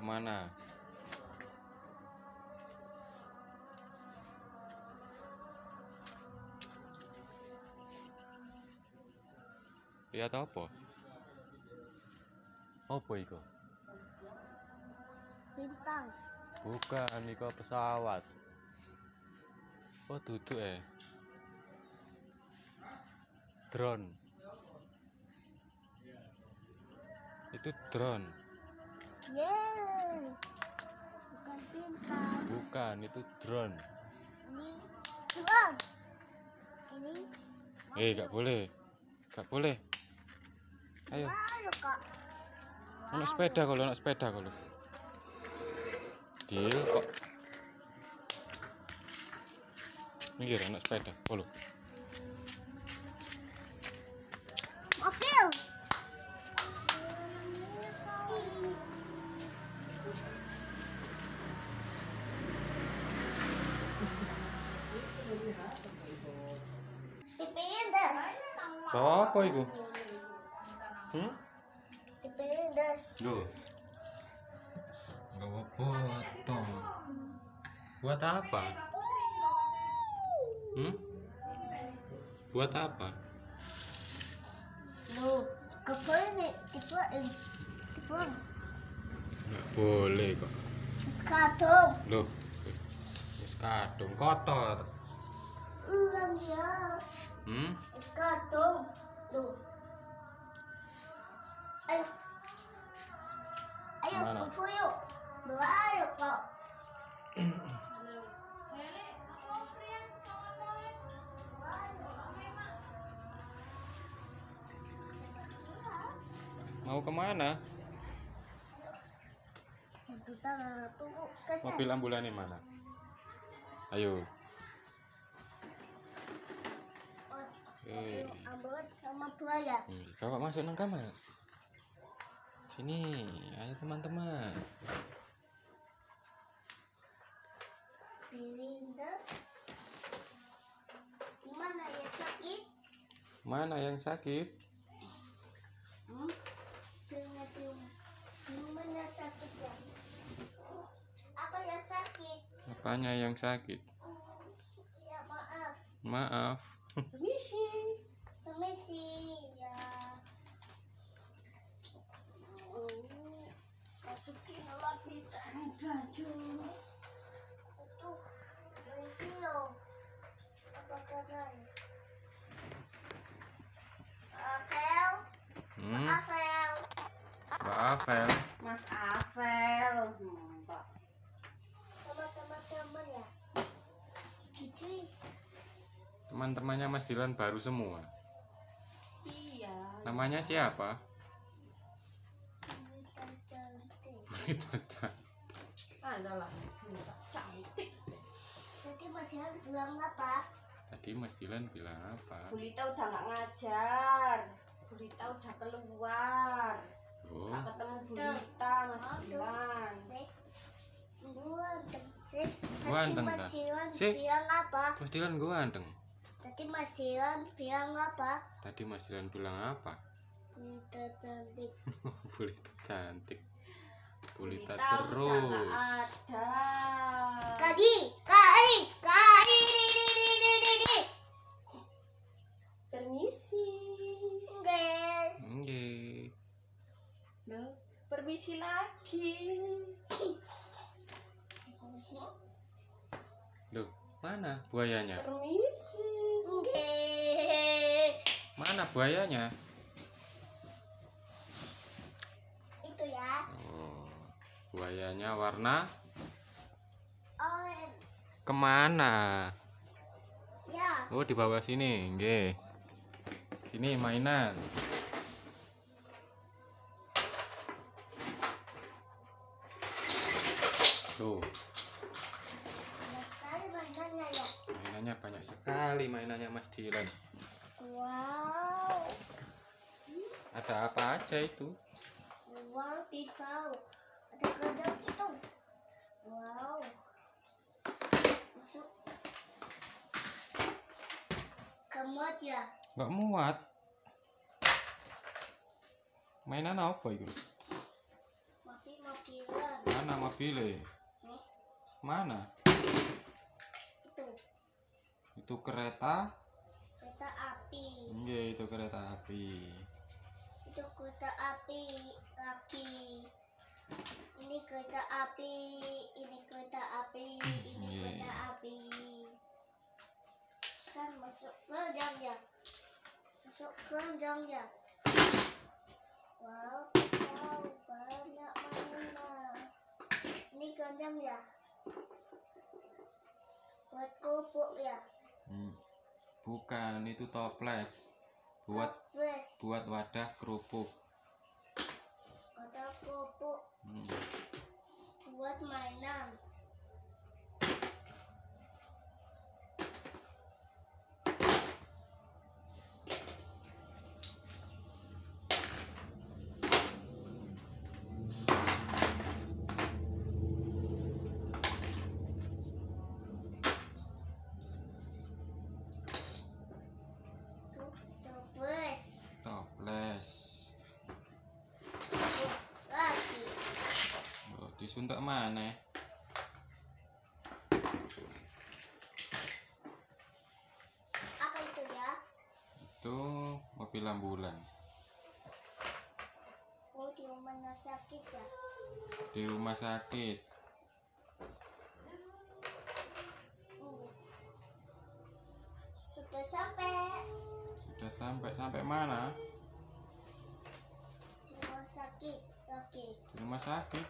kemana? Lihat apa? Apa itu? Bintang. Bukan, itu pesawat. Oh, duduk drone. Itu drone. Yeah. Bukan bintang. Bukan, itu drone. Ini drone. Ini. Gak boleh. Gak boleh. Ayo. Ayo kak. Ono sepeda kalau. Deal kok. Minggir, ono sepeda. Kalau. Mobil. Dipindah. Bawa apa itu? Dipindah. Loh. Bawa botol. Buat apa? Buat apa? Loh, gak boleh nih dibuang. Nggak boleh kok. Terus kadung. Loh. Kadung kotor. Ya. Terus kadung. Loh. Ayo. Ayo, Mana? kumpul yuk. Doa ayo kak. Mau kemana? Kita tunggu ke sana. Mobil ambulan mana? Ayo. Ayo, ambulan sama buaya. Bawa masuk nang kamar. Sini, ayo teman-teman. Pirindas. Gimana ya sakit? Mana yang sakit? Gimana sakitnya? Apa yang sakit? Apanya yang sakit? Ya maaf. Maaf. Permisi ya. Masukin lagi dari baju. Itu kilo. Apa kabar? Afel. Afel. Mbak Afel. Mas Afel. Mbak. Sama teman-teman ya. Gitu. Teman-temannya Mas Dilan baru semua. Iya. Namanya siapa? Wanita cantik. Berita cantik. Adalah wanita cantik. Jadi masih harus bilang apa? Tadi Mas Dilan bilang apa? Bulita udah nggak ngajar. Bulita udah keluar. Oh, Nggak ketemu Bulita, Mas Dilan. Ganteng, Tadi Mas Kak. Dilan Sih. bilang apa? Mas Dilan ganteng. Tadi Mas Dilan bilang apa? Tadi Mas Dilan bilang apa? Wanita cantik. Bulita cantik. Bulita Bulita udah nggak terus. ada. Kadi. Permisi. Enggak. Nggih. Loh, permisi lagi. Loh, mana buayanya? Permisi. Enggak. Mana buayanya? Itu ya. Oh, buayanya warna Orange. kemana? Ya. Oh, di bawah sini, nggih. Sini mainan. Tuh, Banyak sekali mainannya ya. mainannya banyak sekali, mainannya Mas Dilan. Wow. Ada apa aja itu? Wow, tidak tahu. Ada kedok itu. Wow. Masuk. Kamu aja. Nggak muat. Mainan apa itu? Mati mobilan. Mana mobilnya? Mana? Itu kereta? Kereta api. Iya, itu kereta api. Itu kereta api lagi. Ini kereta api. Ini kereta api. Ini kereta api. Sekarang masuk keranjangnya. Masuk keranjangnya. Wow, wow, banyak mainan. Ini keranjang ya. Buat kerupuk ya. Bukan, itu toples. Buat wadah kerupuk. Wadah kerupuk. Buat mainan. Toples. Lagi. Oh, disuntik mana? Apa itu ya? Itu mobil ambulan. Oh, di rumah sakit ya? Di rumah sakit. Sudah sampai. Sampai mana? Di rumah sakit lagi. Di rumah sakit.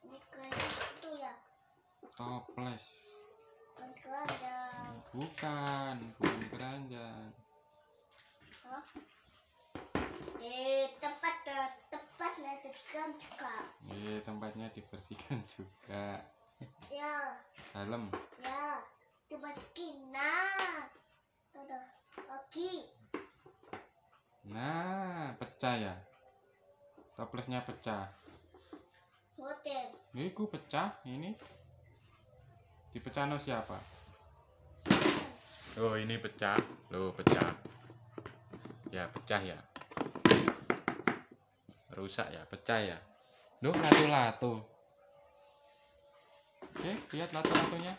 Ini keranjang itu ya? Toples. Bukan keranjang. Bukan keranjang. Hah? Tempatnya dibersihkan juga. Tempatnya dibersihkan juga. Ya. Dalam. Ya. Dimasukin. Nah. Tuh. Lagi. Nah, pecah ya. Toplesnya pecah. Hotel. Iku pecah ini. Dipecah no siapa? Oh, ini pecah. Loh, pecah. Ya, pecah ya. Rusak ya, pecah ya. Loh, latu-latu. Oke, lihat latu-latunya.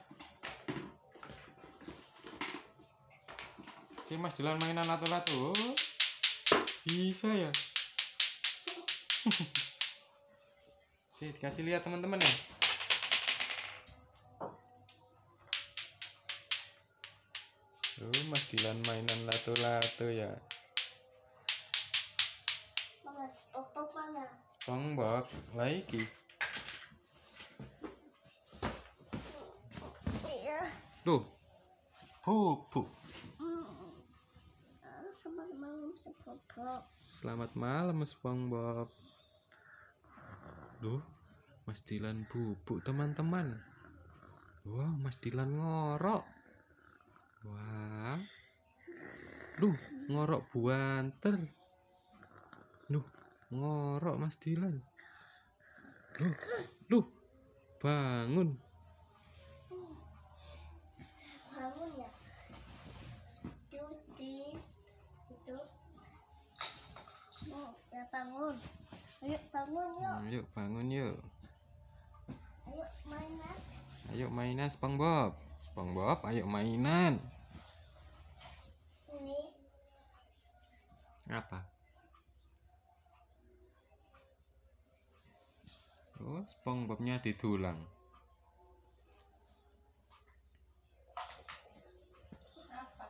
Si Mas Dilan mainan latu-latu. Oh, bisa ya. Oke, dikasih lihat teman-teman ya. Oh, Mas Dilan mainan latu-latu ya. Mana SpongeBob mana? SpongeBob lagi. Iya. Tuh. Pupu. Selamat malam SpongeBob. Selamat malam SpongeBob. Duh, Mas Dilan bubuk teman-teman. Wah, Mas Dilan ngorok. Wah. Duh, ngorok buanter. Duh, ngorok Mas Dilan. Duh, bangun. Bangun ya. Itu. Ya bangun. Ayo bangun yuk. Yuk bangun yuk. Ayo mainan. Ayo mainan SpongeBob. SpongeBob, ayo mainan. Ini Apa? Oh, SpongeBobnya didulang. Apa?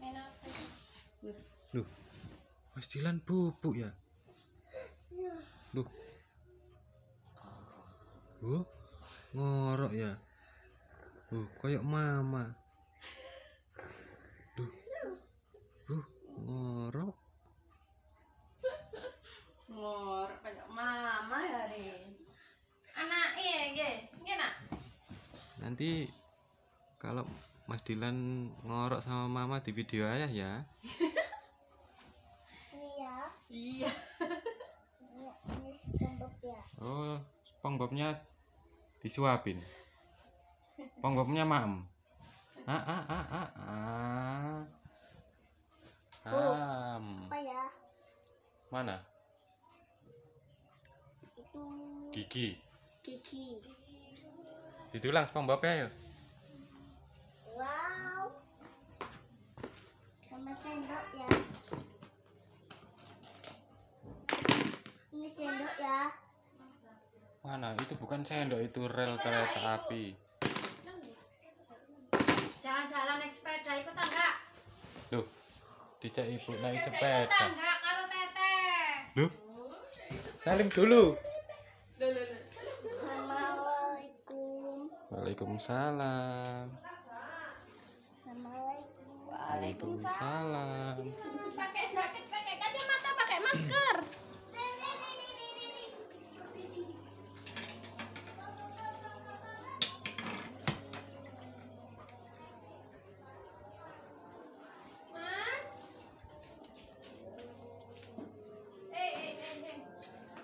Main apa ini? Loh, Mas Dilan bubuk ya? Loh. Ngorok ya? Kayak mama. Ngorok. Ngorok kayak mama hari. Anaknya nggih nak. Nanti kalau Mas Dilan ngorok sama mama di video ayah ya. ini ya. Iya. Ini SpongeBob ya. Oh, SpongeBobnya disuapin. SpongeBobnya maem. Apa ya? Mana? Itu Gigi. gigi. Ditulang SpongeBob ya. Wow. Sama sendok ya. Ini sendok ya. Mana? Itu bukan sendok, itu rel kereta api. Jalan-jalan naik sepeda ikutan enggak? Loh, dijak ibu naik Ikutan sepeda. enggak kalau teteh? Loh, salim dulu. Assalamualaikum. Waalaikumsalam. Assalamualaikum. Waalaikumsalam. Pakai jaket, pakai kacamata, pakai masker. Mas.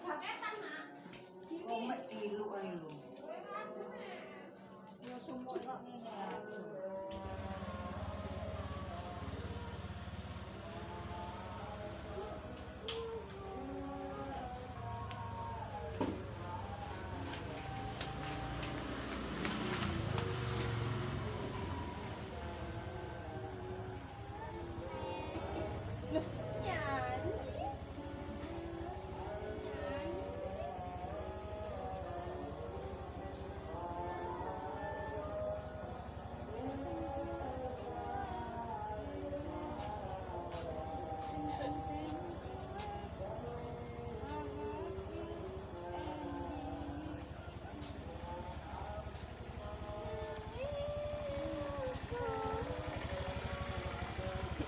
Jaketan, Nak. Omek tilu ae lho. Ya sumuk kok ngene ya.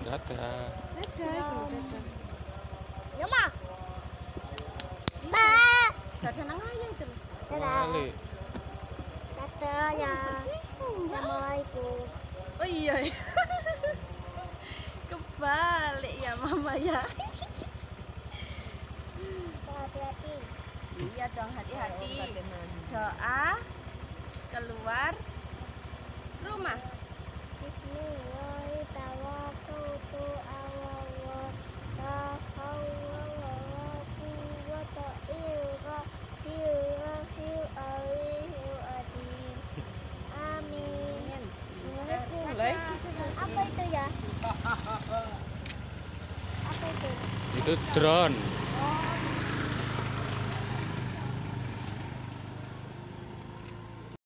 Dadah. Ya, Ma. Ma. Dadah nang ayah itu. Balik. Dadah ya. Assalamualaikum. Oh iya. Kebalik ya mama ya. Hati-hati. Iya dong, hati-hati. Doa keluar rumah. Bismillahirrahmanirrahim. Allah la haula wala quwwata illa billahil aliyyil azim. Amin. Apa itu ya? Apa itu? Itu drone.